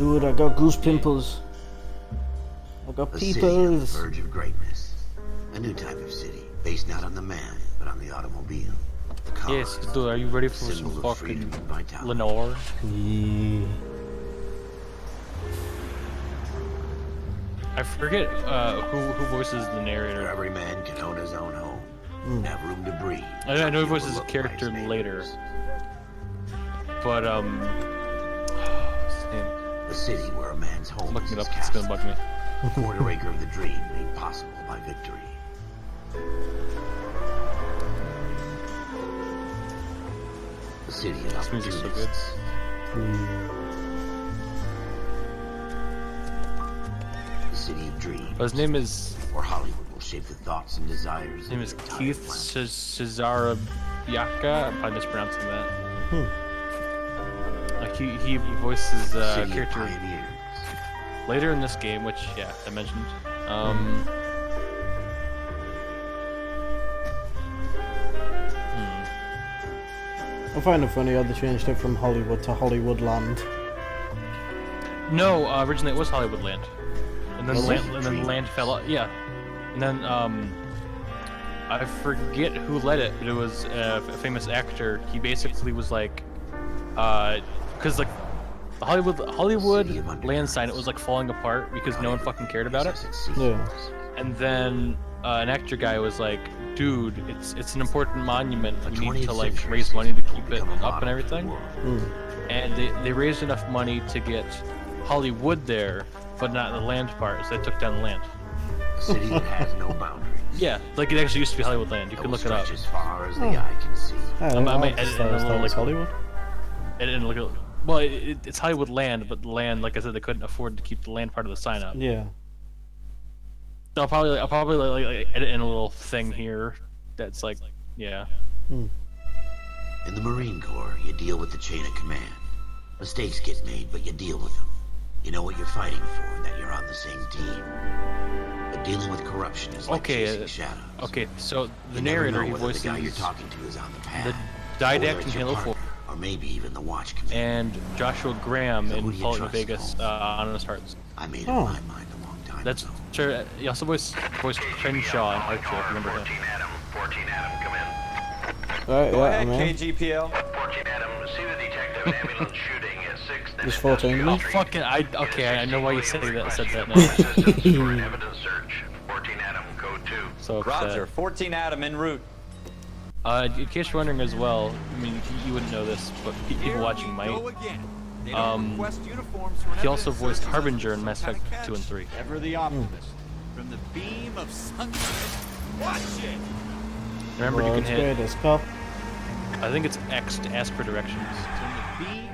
Dude, I got goose pimples. I got A city on the peepers. verge of greatness. A new type of city, based not on the man, but on the automobile. The car, Yes, dude, are you ready for symbol some of fucking freedom and vitality. Lenore? Yeah. I forget who voices the Where narrator. every man can own his own home, and have room to breathe. I know he People voices a look character like his later, neighbors. but what's his name? A city where a man's home is Looking it his up, it's gonna castle. bug me. A quarter acre of the dream made possible by victory. A city of This music's so good. opportunists. The city of dreams. But his name is Where Hollywood will shape the thoughts and desires. his name of is the entire Keith planet. Cesarabiaka. I'm probably mispronouncing that. Hmm. He voices City of character pioneers. later in this game, which yeah I mentioned. I find it funny how they changed it from Hollywood to Hollywoodland. No, originally it was Hollywoodland, and then Was land, it? and then land fell out. Yeah, and then I forget who led it, but it was a famous actor. He basically was like, because like the Hollywood land sign, it was like falling apart because no one fucking cared about it. Yeah. And then an actor guy was like, dude, it's an important monument. We need to like raise money to keep it up and everything. And they raised enough money to get Hollywood there, but not the land part, so they took down the land. A city that has no boundaries. Yeah, like it actually used to be Hollywood land. You That can will look it up. stretch as far as the eye can see. I might just edit thought in it a was little, like like- Hollywood. It didn't look. Well, it's Hollywood land, but the land, like I said, they couldn't afford to keep the land part of the sign up. Yeah. I'll probably like edit in a little thing here. That's like, yeah. In the Marine Corps, you deal with the chain of command. Mistakes get made, but you deal with them. You know what you're fighting for and that you're on the same team. But dealing with corruption is like chasing shadows. Okay, so the You never narrator, know he whether voices the guy you're talking to is on the path. the or Didact whether in it's your Halo 4, partner, or maybe even the Watch Commander. and Joshua Graham So who in do you Fallout New trust, Vegas, Holmes? Honest Hearts. I made Oh. up my mind a long time That's ago. sure. He also voiced Crenshaw in Archer. If you remember him. 14 Adam, come in. Right, Go yeah, ahead, I'm in. KGPL. 14 Adam, see the detective ambulance shooting at 6th. Just 14 to me? Oh fucking! Okay, I know why you said that. Said that now. Assistance for an evidence search. 14 Adam, code 2. So upset. Roger, 14 Adam en route. In case you're wondering as well, I mean, you wouldn't know this, but people watching might. He also voiced Harbinger in Mass Effect 2 and 3. Ever the optimist. From the beam of sunshine. Watch it! Remember, you can World's hit. greatest cop. I think it's X to ask for directions. From the beam.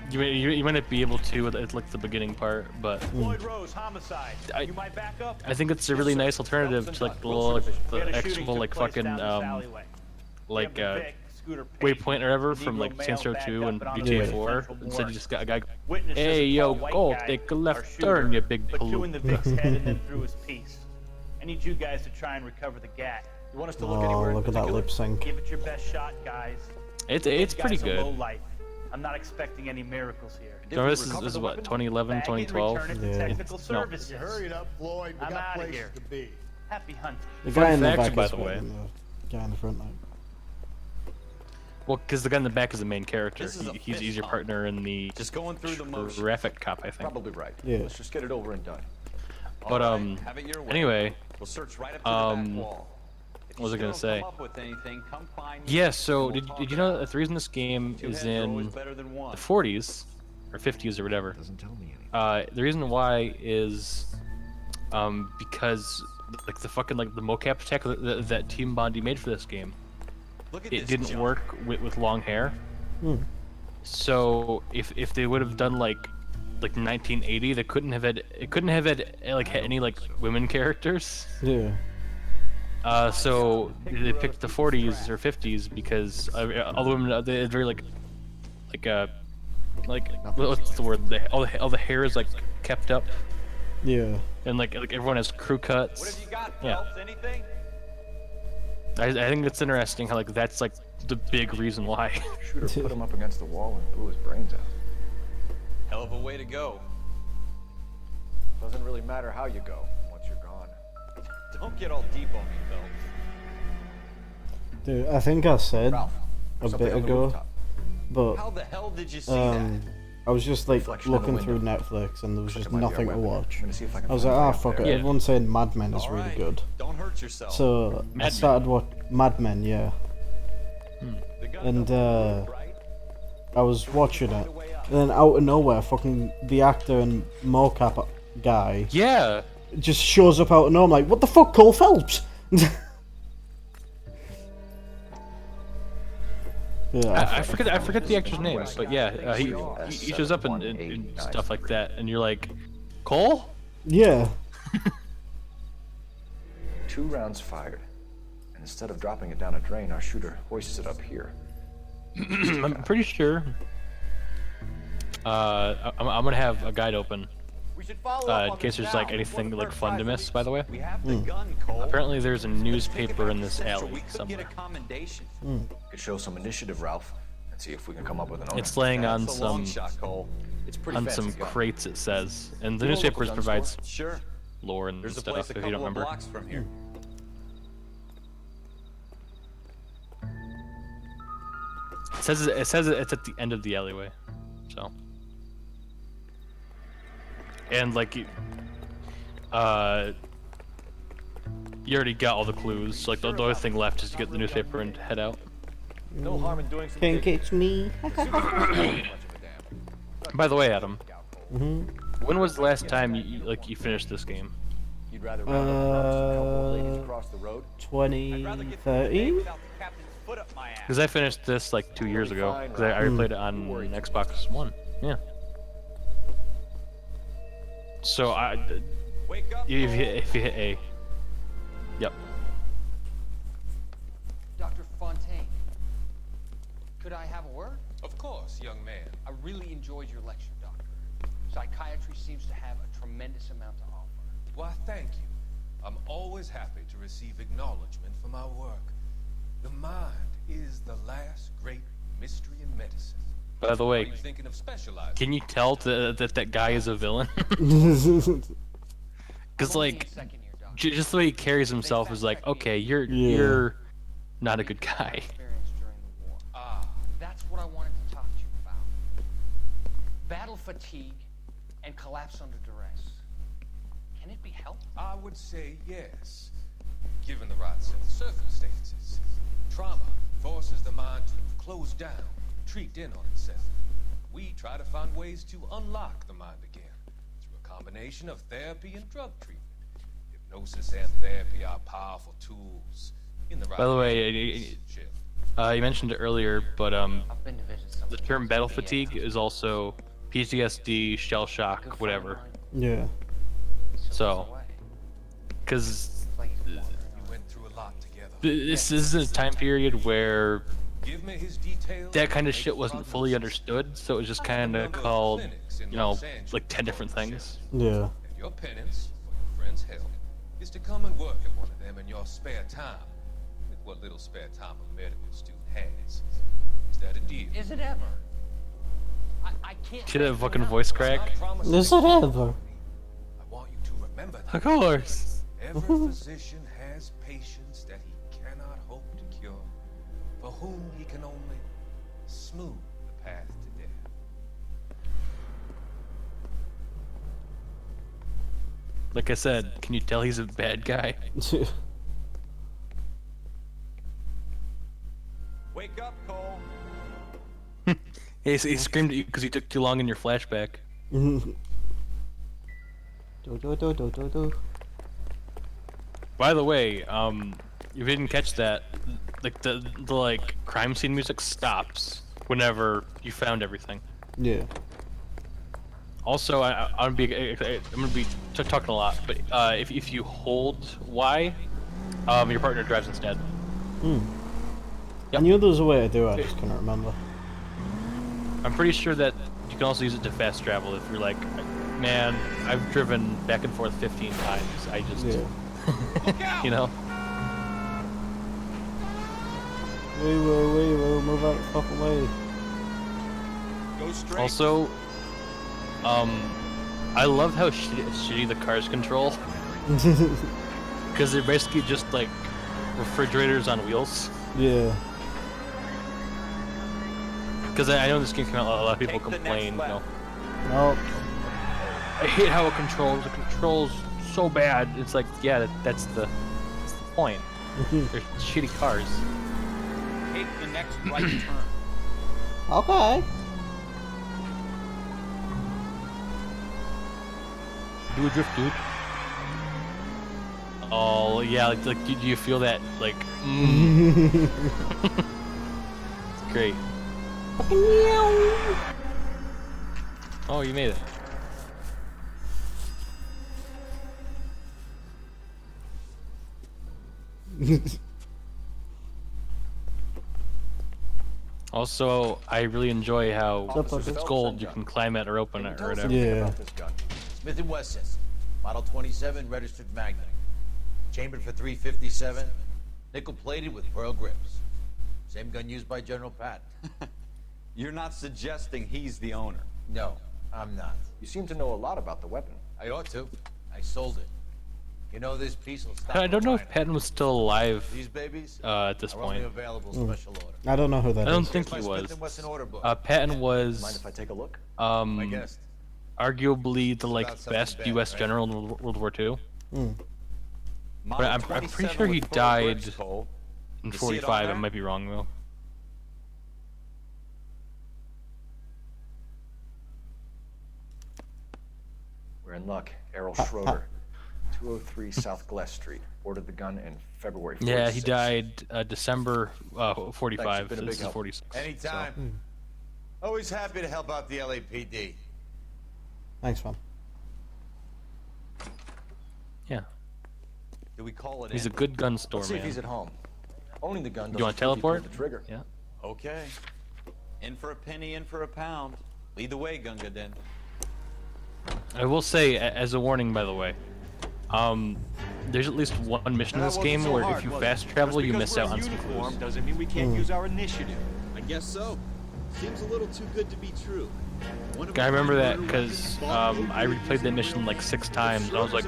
You might not be able to at like the beginning part, but Floyd Rose, homicide. I- You might back up? I think it's a really nice alternative to like the little like, the actual like fucking like waypoint or whatever from like Saints Row 2 and GTA 4. Instead, you just got a guy. Hey yo, go take a left turn, you big Put two in the pollute. Vic's head and then through his piece. I need you guys to try and recover the gat. You want us to look Oh, anywhere in look at that particular? lip sync. Give it your best shot, guys. It's This pretty guy's a low good. life. I'm not expecting any miracles here. So this is what 2011, Bag it and 2012. return it to Yeah. technical No. services. Hurry it up, Floyd. We I'm got outta places here. to be. Happy hunting. The Fun guy in the fact, back by is the way. fighting the guy in the front now. Well, because the guy in the back is the main character. This is a He's fist your bump. partner in the Just going through the motions. traffic cop, I think. Probably right. Yeah. Let's just get it over and done. But All right, have it your way. anyway, We'll search right up to the back wall. If what was I you gonna still say? come up with anything, come find me. Yeah. So We'll did talk you know about that the reason this game it. Two is heads are always in better than one. the 40s or 50s or whatever? Doesn't tell me anything. The reason why is because like the fucking like the mocap tech that Team Bondi made for this game, Look at it this didn't junk. work with long hair. So if they would have done like 1980, they couldn't have had like had any like women characters. Yeah. So they picked the 40s or 50s because all the women they're very like what's the word? All the hair is like kept up, Yeah. and like everyone has crew cuts. What have you got, Yeah. Phelps? Anything? I think it's interesting how like that's like the big reason why. Shooter put him up against the wall and blew his brains out. Hell of a way to go. Doesn't really matter how you go once you're gone. Don't get all deep on me, Phil. Dude, I think I said Ralph, a something bit on the ago, rooftop. but How the hell did you see that? I was just like Reflection in the looking through window. Netflix and there was just Might be our nothing to weapon. watch. I'm gonna see if I can I was find like, a way ah, up fuck it. there. Yeah. Everyone's saying Mad Men is All really right. good. Don't hurt yourself. So I Men. started Mad Men, yeah. The gun And don't move, right? I was watching it, and then out of nowhere, fucking the actor and mocap guy Yeah. just shows up out of nowhere. I'm like, what the fuck, Cole Phelps? Yeah, I forget the actor's name, but yeah, he shows up in stuff like that, and you're like, Cole? yeah. 2 rounds fired. And instead of dropping it down a drain, our shooter hoists it up here. I'm pretty sure. I'm gonna have a guide open We should follow up in on case this there's like now, anything before the like first fun to tries miss. By the way, We have the gun, Cole. apparently there's a newspaper in this Think about alley we could somewhere. get a commendation. Could show some initiative, Ralph, and see if we can come up with an owner. It's laying on That's a long some shot, Cole. It's pretty on fancy some gun. crates, it says, and the You know a local newspapers gun provides store? Sure. lore and There's a stuff place a if you couple don't of remember. blocks from here. It says it's at the end of the alleyway, so. And like you already got all the clues. So, like the only thing left is to get the newspaper and head out. No harm in doing some Can't digging. catch me. Much of a damn. By the way, Adam, Mm-hmm. when was the last time you finished this game? You'd rather round up the nuts and help old ladies across the road? 2013? Without the captain's foot up my ass. Because I finished this like 2 years ago. Because I replayed it on Xbox One. Yeah. So Wake up, if you hit A. Yep. Dr. Fontaine, could I have a word? Of course, young man. I really enjoyed your lecture, Doctor. Psychiatry seems to have a tremendous amount to offer. Why, thank you. I'm always happy to receive acknowledgement for my work. The mind is the last great mystery in medicine. By the Are way, you thinking of specializing? can you tell that guy is a villain? Because I'm only like in second year, Doctor. just the way he carries himself is like, okay, you're not a good guy. Experience during the war. Ah, That's what I wanted to talk to you about. Battle fatigue and collapse under duress. Can it be helped? I would say yes, given the right set of circumstances. Trauma forces the mind to close down, retreat in on itself. We try to find ways to unlock the mind again through a combination of therapy and drug treatment. Hypnosis and therapy are powerful tools in the right. By the way, relationship. you mentioned it earlier, but I've been to visit some. the term battle fatigue is also PTSD, shell Good shock, friend of whatever. mine Yeah. slipped So, away. because It's like he's wandering We around. went through a lot together. this is a time period where Give me his details. that kind of Make shit wasn't fully prognosis. understood, so it was just kind of called, like 10 different things. Yeah. And your penance for your friend's help is to come and work at one of them in your spare time, with what little spare time a medical student has. Is that a deal? Is it ever? I can't. See that thank you fucking enough. voice I'm crack? not promising Is it anything. ever? I want you to remember that. Of course. Every physician has patients that he cannot hope to cure, for whom he can only smooth the path to death. Like I said, can you tell he's a bad guy? Wake up, Cole. He screamed at you because he took too long in your flashback. do, do, do, do, do, do. By the way, if you didn't catch that, like the like crime scene music stops whenever you found everything. Yeah. Also, I'm gonna be talking a lot, but if you hold Y, your partner drives instead. Hmm. Yep. I knew there was a way to do it, I just couldn't remember. I'm pretty sure that you can also use it to fast travel if you're like, man, I've driven back and forth 15 times. I just, Yeah. you know. We will move out the fucking way. Go straight. Also, I love how shitty the cars control. Because they're basically just like refrigerators on wheels. Yeah. Because I know this game came out, a lot of people Take the next complain, you left. know. Oh. I hate how it controls. It controls so bad. It's like, yeah, that's the point. They're shitty cars. Take the next right turn. Okay. Do a drift, dude. Oh yeah, like do you feel that? Like, it's great. Oh, you made it. Also, I really enjoy how if it's gold, you can climb it or open it or whatever. Yeah. Smith & Wesson, Model 27, registered Magnum. Chambered for 357, nickel-plated with pearl grips. Same gun used by General Patton. You're not suggesting he's the owner. No, I'm not. You seem to know a lot about the weapon. I ought to. I sold it. You know this piece will stop. I don't know if China. Patton was still alive These babies at this are only point. available special order. I don't know who that I don't is. think he Here's my was. Smith & Wesson order book. Patton Mind was if I take a look? My guest. arguably the like about something best bad, U.S. right? general in World War II. Model I'm pretty 27 sure he with pearl died grips, Cole. in You see it on 45. I there? might be wrong though. We're in luck. Errol Schroeder, 203 South Glass Street. Ordered the gun in February 46. Yeah, he died December 45. Thanks, you've been a This big is help. 46. Anytime. Always happy to help out the LAPD. Thanks, man. Yeah, Do we call it he's a in? good gun store Let's see if man. he's at home. Owning the gun You want doesn't to prove he teleport? pulled the trigger. Yeah. Okay. In for a penny, in for a pound. Lead the way, Gunga Din. I will say, as a warning, by the way, there's at least one mission in this game where if you fast travel, you miss out on some clues. Doesn't mean we can't use our initiative. I guess so. Seems a little too good to be true. I remember that because I replayed that mission like 6 times, and I was like,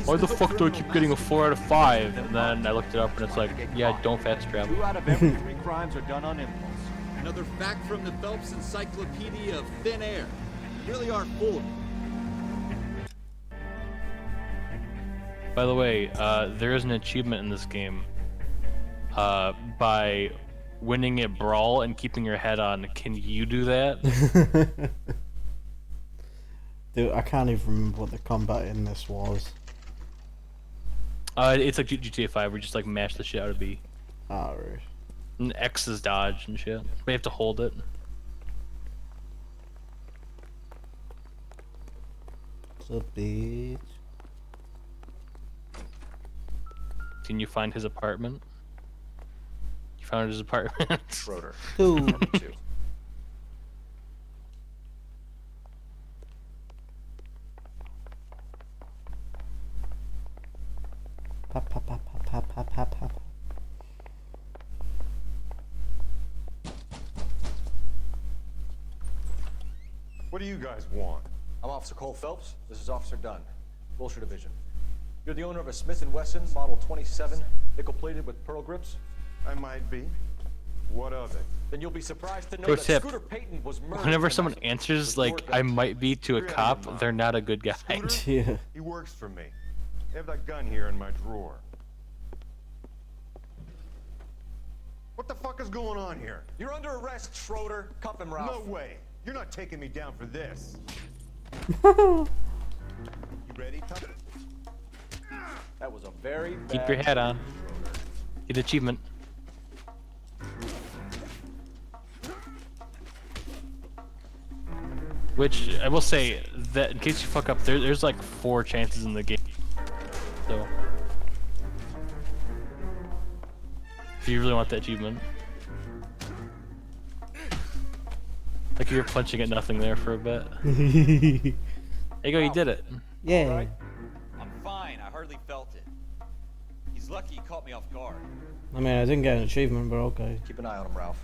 why the fuck do I keep getting a 4 out of 5? And then I looked it up, and it's like, yeah, don't fast travel. 2 out of every 3 crimes are done on impulse. Another fact from the Phelps Encyclopedia of Thin Air. You really are full of it. By the way, there is an achievement in this game by winning at Brawl and keeping your head on. Can you do that? Dude, I can't even remember what the combat in this was. It's like GTA 5, where you just like mash the shit out of B. Ah, right. And X is dodge and shit. But you have to hold it. So bitch. Can you find his apartment? You found his apartment? Schroeder. Two. Number 2. Pop, pop, pop, pop, pop, pop, pop, pop. What do you guys want? I'm Officer Cole Phelps. This is Officer Dunn, Wilshire Division. You're the owner of a Smith & Wesson Model 27, nickel-plated with pearl grips? I might be. What of it? Then you'll be surprised to know Pro that tip. Scooter Payton was murdered. Whenever tonight someone answers with like your I gun. might be to a cop, they're not a good guy. Yeah. He works for me. I have that gun here in my drawer. What the fuck is going on here? You're under arrest, Schroeder. Cuff him, Ralph. No way. You're not taking me down for this. You ready, Tucker? That was a very bad Keep your head on. Get achievement. Which I will say that in case you fuck up, there's like 4 chances in the game. So if you really want that achievement, like you're punching at nothing there for a bit. There you go, you did it. Yeah. All right. I'm fine. I hardly felt it. He's lucky he caught Caught me off guard. I mean, I didn't get an achievement, but okay. Keep an eye on him, Ralph.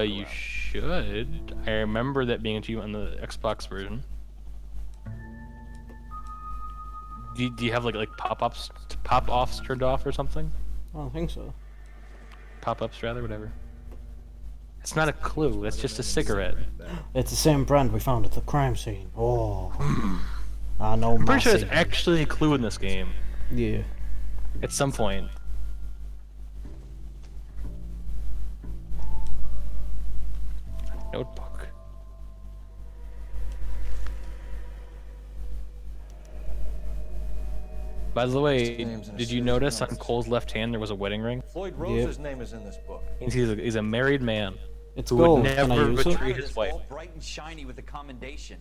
You should. I remember that being achievement on the Xbox version. Do you have like pop-offs turned off or something? I don't think so. Pop-ups rather, whatever. It's not a clue. It's just a cigarette. It's the same brand we found at the crime scene. Oh. I know. I'm pretty sure there's actually a clue in this game. Yeah. At some point. Notebook. By the way, did you notice on Cole's left hand there was a wedding ring? Floyd Rose's name is in this book. He's a married man. It's who gold. would Can I never use it? betray his wife. All bright and shiny with the commendation.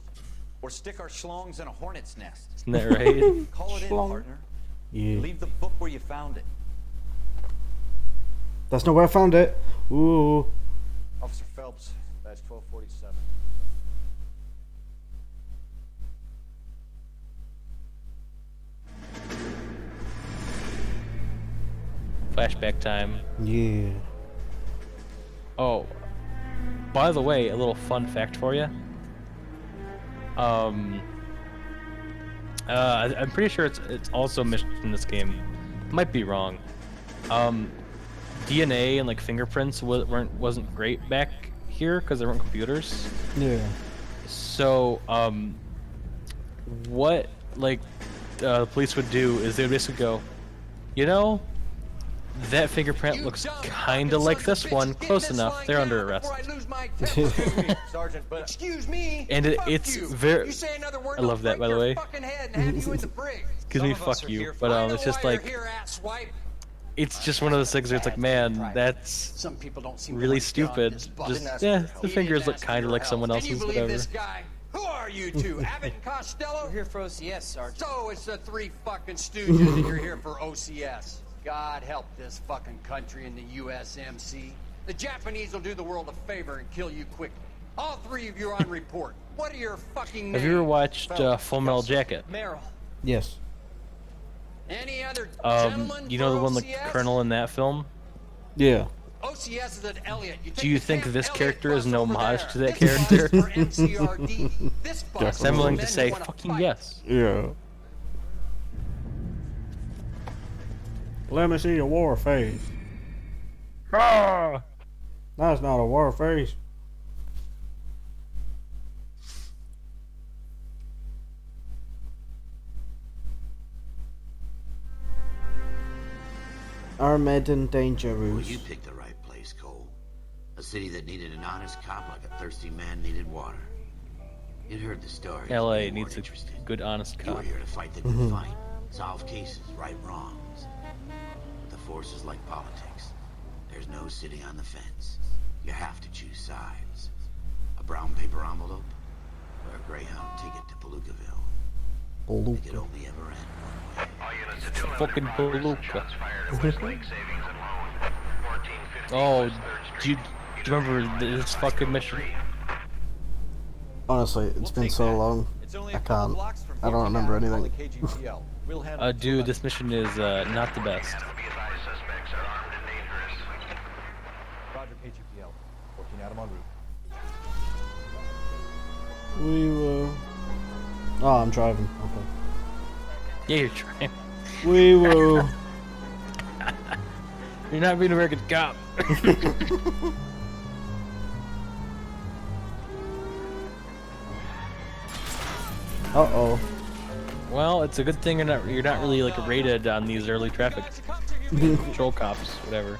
Or stick our schlongs in a hornet's nest. Isn't that right? Call it in, Schlong. partner. Yeah. Leave the book where you found it. That's not where I found it. Ooh. Officer Phelps, badge 1247. Flashback time. Yeah. Oh, by the way, a little fun fact for you. I'm pretty sure it's also mentioned in this game. Might be wrong. DNA and like fingerprints wasn't great back here because there weren't computers. Yeah. So what like the police would do is they would basically go, you know, that fingerprint looks kinda like this one. Close enough. They're under arrest. Sergeant, but excuse me. And it's very. I love that, by the way. Excuse me, fuck you. But it's just like. It's just one of those things where it's like, man, that's Some people don't seem really stupid. Just yeah, the fingers look kind of like someone else's, whatever. Who are you two? Abbott and Costello? We're here for OCS, Sergeant. So it's the three fucking stooges and you're here for OCS. God help this fucking country and the USMC. The Japanese will do the world a favor and kill you quickly. All three of you are on report. What are your fucking names? Have you ever watched Full Metal Jacket? Merrill. Yes. Any other gentlemen you know the for one, like OCS? Colonel in that film? Yeah. OCS is at Elliot. Do you think this character is an homage to that character? I'm willing to say fucking yes. Yeah. Let me see your war face. Ah! That's not a war face. Armageddon Well, Dangerous. you picked the right place, Cole. A city that needed an honest cop like a thirsty man needed water. You'd heard the story. LA needs a good, honest You cop. were here to fight the good fight, solve cases, right wrongs. But the force is like politics. There's no sitting on the fence. You have to choose sides. A brown paper envelope or a Greyhound ticket to Palookaville. It could only ever end one way. Fucking Palooka. Oh, do you remember this fucking mission? Honestly, it's been so long. I can't. I don't remember anything. Dude, this mission is not the best. Roger, KGPL. 14 Adam en route. We will. Oh, I'm driving. Okay. Yeah, you're trying. We will. You're not being a very good cop. Uh-oh. Well, it's a good thing you're not really like rated on these early traffic patrol cops, whatever.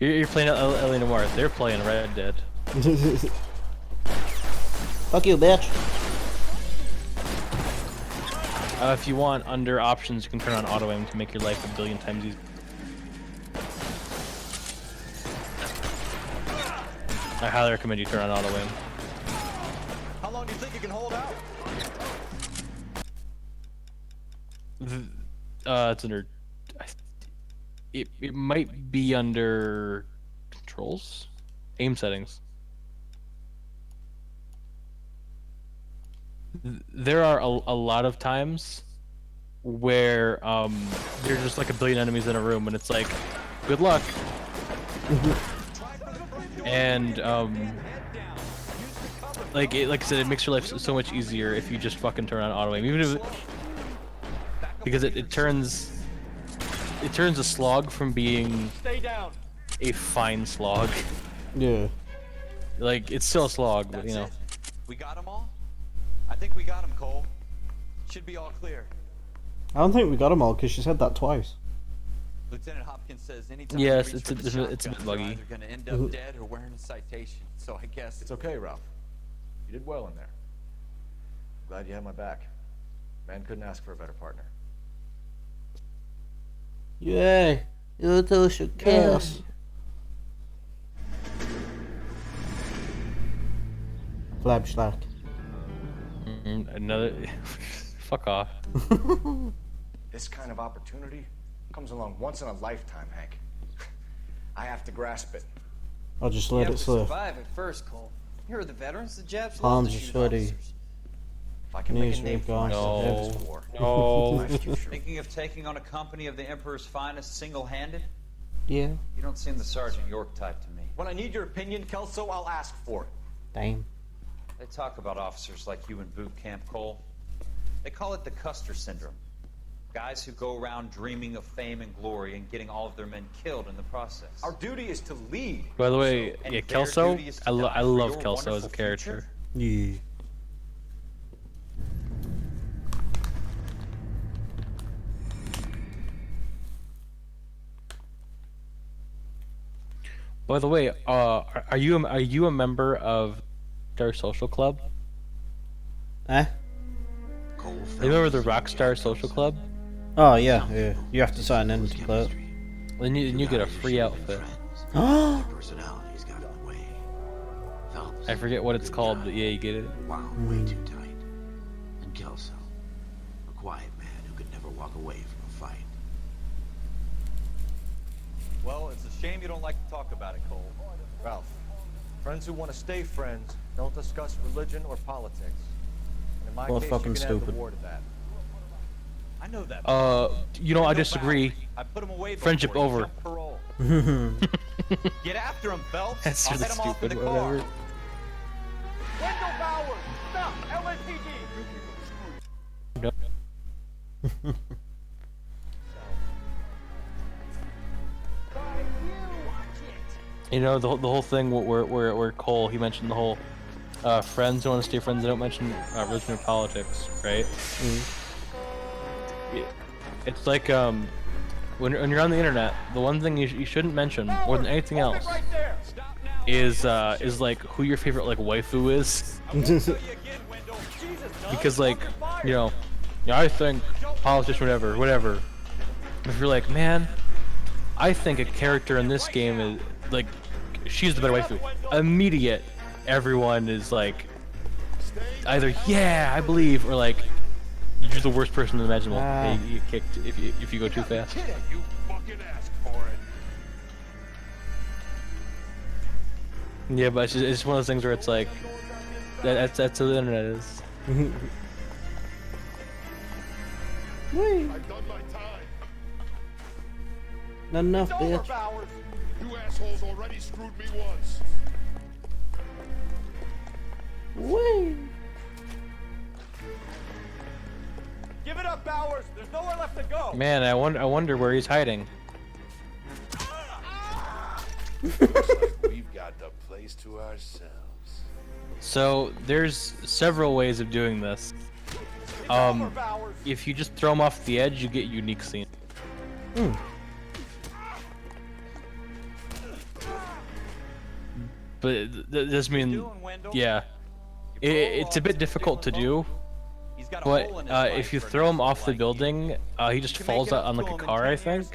You're playing LA Noire. They're playing Red Dead. Fuck you, bitch. If you want, under options, you can turn on auto aim to make your life a billion times easier. I highly recommend you turn on auto aim. How long do you think you can hold out? It's under. It might be under controls, aim settings. there are a lot of times where there's just like a billion enemies in a room, and it's like, good luck. And like I said, it makes your life so much easier if you just fucking turn on auto aim, even if because it turns a slog from being a fine slog. Yeah. Like, it's still a slog, but That's you know. it? We got them all? I think we got them, Cole. Should be all clear. I don't think we got them all because she said that twice. Lieutenant Hopkins says anytime Yes, you reach it's for the a bit shotguns, buggy. you're either gonna end up dead or wearing a citation. So I guess It's okay, Ralph. You did well in there. Glad you had my back. Man couldn't ask for a better partner. Yeah. You do should chaos. Flabschlag. Another. Fuck off. This kind of opportunity comes along once in a lifetime, Hank. I have to grasp it. I'll just You let have it to slip. survive at first, Cole. Here are the veterans. The Japs love Palms to are shoot sweaty. officers. If I can make Knees a name are for gone. myself in this No. war, No. life's too short. thinking of taking on a company of the Emperor's finest single-handed? Yeah. You don't seem the Sergeant York type to me. When I need your opinion, Kelso, I'll ask for it. Damn. They talk about officers like you in boot camp, Cole. They call it the Custer syndrome. Guys who go around dreaming of fame and glory and getting all of their men killed in the process. Our duty is to lead. By the way, And yeah, their Kelso, duty is to I die for love your Kelso as a wonderful character. Yeah. By the way, are you a member of their social club? Eh? Cole You fell remember the into Rockstar Social Club? Oh yeah, yeah. You have to sign in to play it. Then you get a free outfit. Their personalities got in the way. Phelps, I forget what it's good called, guy, but yeah, you get it. wound way too tight. And Kelso, a quiet man who could never walk away from a fight. Well, it's a shame you don't like to talk about it, Cole. Ralph, friends who want to stay friends don't discuss religion or politics. And in my Well, case, fucking you can add stupid. the war to that. I know that. You know, I No disagree. foul. I put him away Friendship before. He's over. on parole. Get after him, Phelps. That's I'll really head him off in stupid, the car. whatever. Wendell Bowers! Stop! LAPD! You know, the whole thing where Cole, he mentioned the whole friends who want to stay friends, they don't mention religion or politics, right? It's like when you're on the internet, the one thing you shouldn't mention more than anything else is like who your favorite like waifu is. Because like, you know, I think politics, whatever. If you're like, man, I think a character in this game is like, she's the better waifu. Immediate, everyone is like, either yeah, I believe, or like, you're the worst person imaginable. You get kicked if you go too fast. You fucking asked for it. Yeah, but it's just one of those things where it's like, that's who the internet is. I've done my time. Not enough, It's over, bitch. Bowers! You assholes already screwed me once. Wait. Give it up, Bowers! There's nowhere left to go! Man, I wonder where he's hiding. We've got the place to ourselves. So there's several ways of doing this. If you just throw him off the edge, you get unique scene. But this mean, yeah, it's a bit difficult to do. But if you throw him off the building, he just falls out on like a car, I think.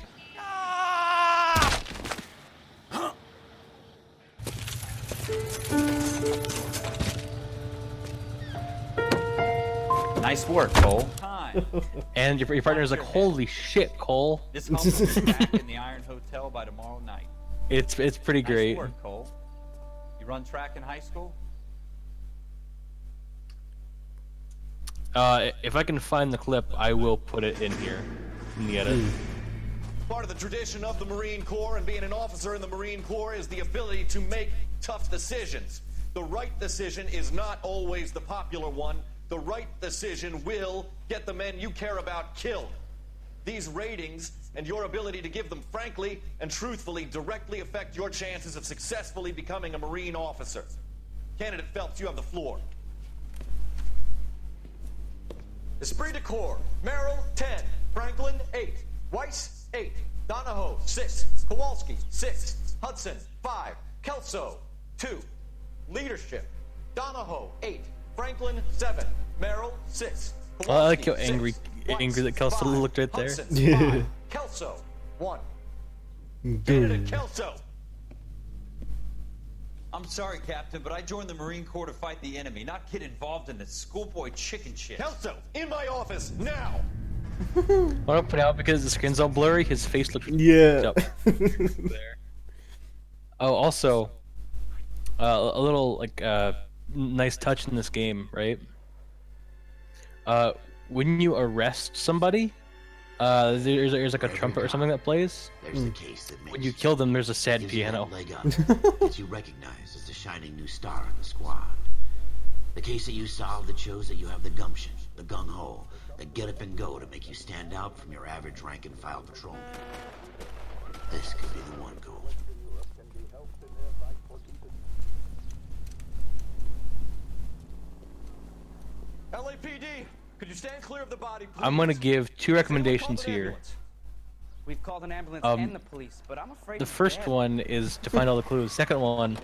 Nice work, Cole. And your partner's like, holy shit, Cole. This help will be back in the Iron Hotel by tomorrow night. It's pretty great. Nice work, Cole. You run track in high school? if I can find the clip, I will put it in here in the edit. Part of the tradition of the Marine Corps and being an officer in the Marine Corps is the ability to make tough decisions. The right decision is not always the popular one. The right decision will get the men you care about killed. These ratings and your ability to give them frankly and truthfully directly affect your chances of successfully becoming a Marine officer. Candidate Phelps, you have the floor. Esprit de Corps, Merrill, 10. Franklin, 8. Weiss, 8. Donahoe, 6. Kowalski, 6. Hudson, 5. Kelso, 2. Leadership, Donahoe, 8. Franklin, 7. Merrill, 6. Kowalski, I like how 6. angry that Kelso looked right there. Hudson, 5. Kelso, 1. Candidate Kelso. I'm sorry, Captain, but I joined the Marine Corps to fight the enemy, not get involved in this schoolboy chicken shit. Kelso, in my office, now! I want to point out, because the screen's all blurry, his face looks up there. Oh, also, a little, like, nice touch in this game, right? When you arrest somebody, there's like a trumpet or something that plays. There's the case that makes When you kill them, there's a sad gives you that piano. leg up, gets you recognized as the shining new star in the squad. The case that you solved that shows that you have the gumption, the gung-ho, the get up and go to make you stand out from your average rank and file patrolman. This could be the one goal. LAPD, could you stand clear of the body, please? I'm gonna give 2 recommendations here. We've called an ambulance and the police, but I'm afraid The first one is to find all the clues. Second one,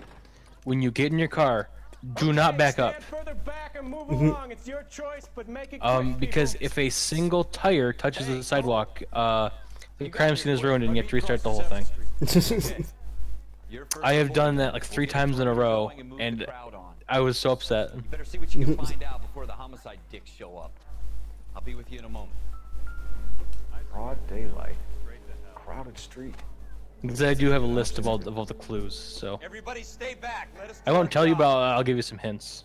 when you get in your car, do not back up. Further back and move along. It's your choice, but make it quick, Because if a single tire touches the sidewalk, the crime scene is ruined and you have to restart the whole thing. I have done that like 3 times in a row, and I was so upset. You better see what you can find out before the homicide dicks show up. I'll be with you in a moment. Broad daylight. Crowded street. Because I do have a list of all the clues, so Everybody stay back. Let us I won't tell you, but I'll give you some hints.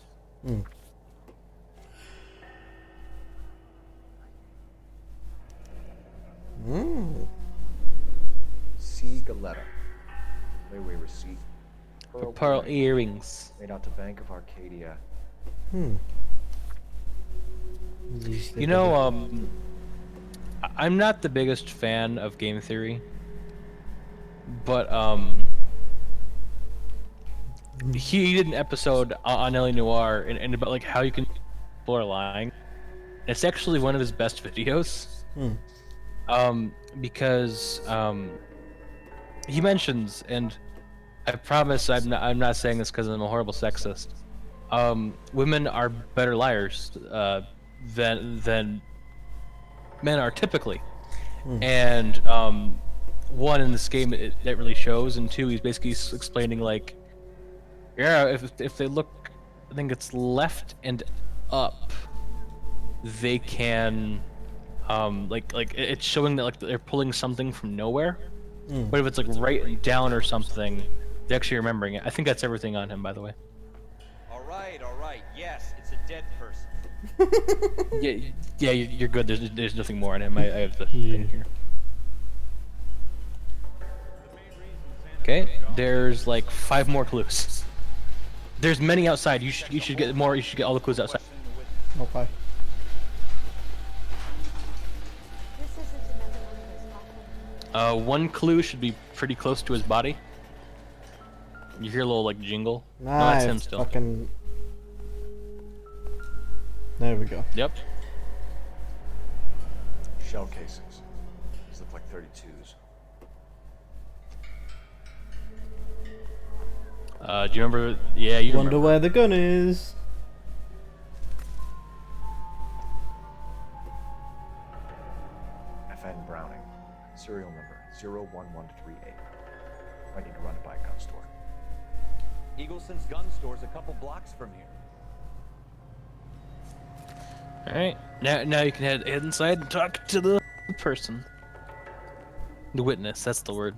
C. Galetta. Layaway receipt. Pearl ring. earrings. Made out to Bank of Arcadia. You know, I'm not the biggest fan of game theory, but he did an episode on Noire and about like how you can people are lying. It's actually one of his best videos. Because he mentions, and I promise I'm not saying this because I'm a horrible sexist. Women are better liars than men are typically, and one, in this game that really shows, and 2, he's basically explaining like, yeah, if they look, I think it's left and up, they can like it's showing that like they're pulling something from nowhere. But if it's like right and down or something, they're actually remembering it. I think that's everything on him, by the way. All right. Yes, it's a dead person. Yeah, you're good. There's nothing more on him. I have the thing here. Okay, there's like 5 more clues. There's many outside. You should get more. You should get all the clues outside. Okay. One clue should be pretty close to his body. You hear a little like jingle. No, Nice. that's him still. Fucking... There we go. Yep. Shell casings. These look like 32s. Do you remember? Yeah, you Wonder remember. where the gun is. FN Browning. Serial number 01138. I need to run it by a gun store. Eagleson's gun store's a couple blocks from here. All right. Now you can head inside and talk to the person. The witness. That's the word.